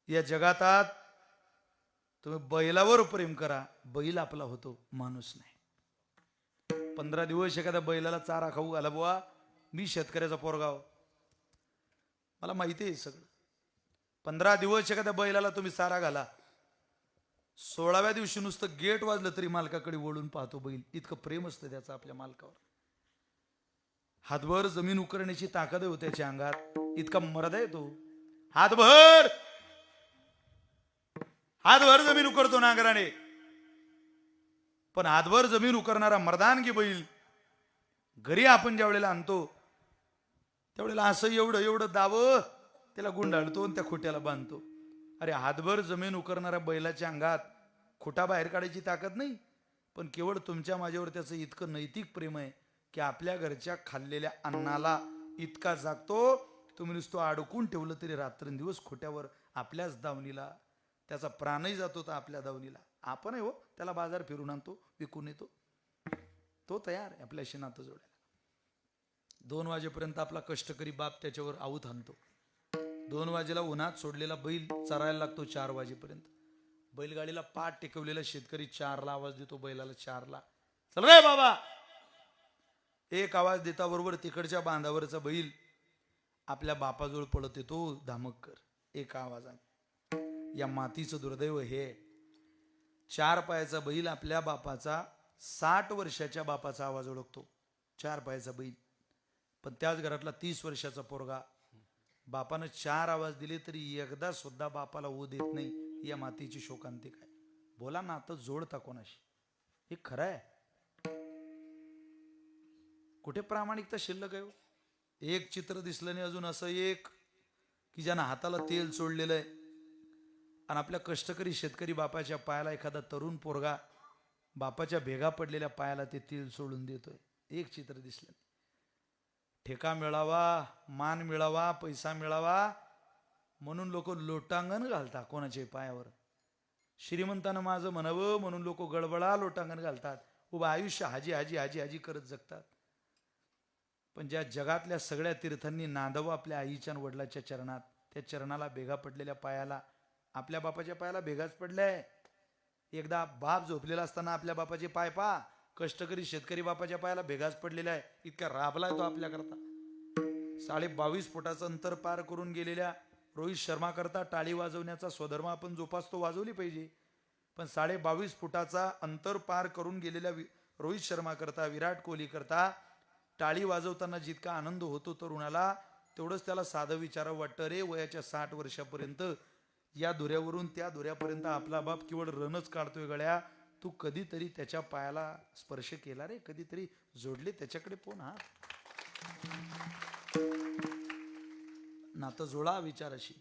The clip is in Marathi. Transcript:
या जगातात तुम्ही बैलावर प्रेम करा, बैल आपला होतो, माणूस नाही. 15 दिवस एखाद्या बैलाला चारा खाऊ घाला बुवा. मी शेतकऱ्याचा पोरगाव, मला माहिती आहे सगळं. 15 दिवस एखाद्या बैलाला तुम्ही चारा घाला, 16व्या दिवशी नुसतं गेट वाजलं तरी मालकाकडे वळून पाहतो बैल. इतकं प्रेम असतं त्याचं आपल्या मालकावर. हातभर जमीन उकरण्याची ताकद आहे त्याच्या अंगात, इतका मर्द आहे तो. हातभर हातभर जमीन उकरतो नांगराने. पण हातभर जमीन उकरणारा मर्दानगी बैल घरी आपण ज्या वेळेला आणतो त्यावेळेला असं एवढं एवढं दावं त्याला गुंडाळतो आणि त्या खोट्याला बांधतो. अरे हातभर जमीन उकरणाऱ्या बैलाच्या अंगात खोटा बाहेर काढायची ताकद नाही, पण केवळ तुमच्या माझ्यावर त्याचं इतकं नैतिक प्रेम आहे की आपल्या घरच्या खाल्लेल्या अन्नाला इतका जागतो. तुम्ही नुसतो अडकून ठेवलं तरी रात्रंदिवस खोट्यावर आपल्याच दावणीला, त्याचा प्राणही जातो तर आपल्या दावणीला. आपण आहे हो, त्याला बाजार फिरून आणतो, विकून येतो. तो तयार आहे आपल्याशी नातं जोडायला. 2 वाजेपर्यंत आपला कष्टकरी बाप त्याच्यावर आऊत आणतो. 2 वाजेला उन्हात सोडलेला बैल चरायला लागतो 4 वाजेपर्यंत. बैलगाडीला पाठ टेकवलेला शेतकरी 4ला आवाज देतो बैलाला. 4ला चल रे बाबा. एक आवाज देता बरोबर तिकडच्या बांधावरचा बैल आपल्या बापाजवळ पळत येतो धामक्कर. एका आवाजाने. या मातीचं दुर्दैव हे. 4 पायाचा बैल आपल्या बापाचा, 60 वर्षाच्या बापाचा आवाज ओळखतो. 4 पायाचा बैल. पण त्याच घरातला 30 वर्षाचा पोरगा, बापानं 4 आवाज दिले तरी एकदा सुद्धा बापाला ओ देत नाही. या मातीची शोकांतिक आहे. बोला ना, आता जोडता कोणाशी? हे खरं आहे? कुठे प्रामाणिकता शिल्लक आहे? एक चित्र दिसलं नाही अजून असं एक की ज्यानं हाताला तेल सोडलेलं आहे आणि आपल्या कष्टकरी शेतकरी बापाच्या पायाला एखादा तरुण पोरगा बापाच्या भेगा पडलेल्या पायाला ते तेल सोडून देतोय. एक चित्र दिसलं. ठेका मिळावा, मान मिळावा, पैसा मिळावा म्हणून लोक लोटांगण घालतात कोणाच्या पायावर. श्रीमंतानं माझं म्हणावं म्हणून लोक गडबडा लोटांगण घालतात. उभं आयुष्य हाजी हाजी हाजी हाजी करत जगतात. पण ज्या जगातल्या सगळ्या तीर्थांनी नांदावं आपल्या आईच्या वडिलाच्या चरणात, त्या चरणाला भेगा पडलेल्या पायाला, आपल्या बापाच्या पायाला भेगाच पडलाय. एकदा बाप झोपलेला असताना आपल्या बापाचे पाय पा, कष्टकरी शेतकरी बापाच्या पायाला भेगाच पडलेला आहे. इतका राबलाय तो आपल्याकरता. 22.5 फुटाचं अंतर पार करून गेलेल्या रोहित शर्मा करता टाळी वाजवण्याचा स्वधर्म आपण जोपासतो, वाजवली पाहिजे. पण 22.5 फुटाचा अंतर पार करून गेलेल्या रोहित शर्मा करता, विराट कोहली करता टाळी वाजवताना जितका आनंद होतो तरुणाला, तेवढंच त्याला साधं विचारावं वाटतं. रे वयाच्या 60 वर्षापर्यंत या धुऱ्यावरून त्या धुऱ्यापर्यंत आपला बाप केवळ रणच काढतोय गळ्या. तू कधीतरी त्याच्या पायाला स्पर्श केला रे? कधीतरी जोडले त्याच्याकडे पोन हात? नातं जोडा विचाराशी.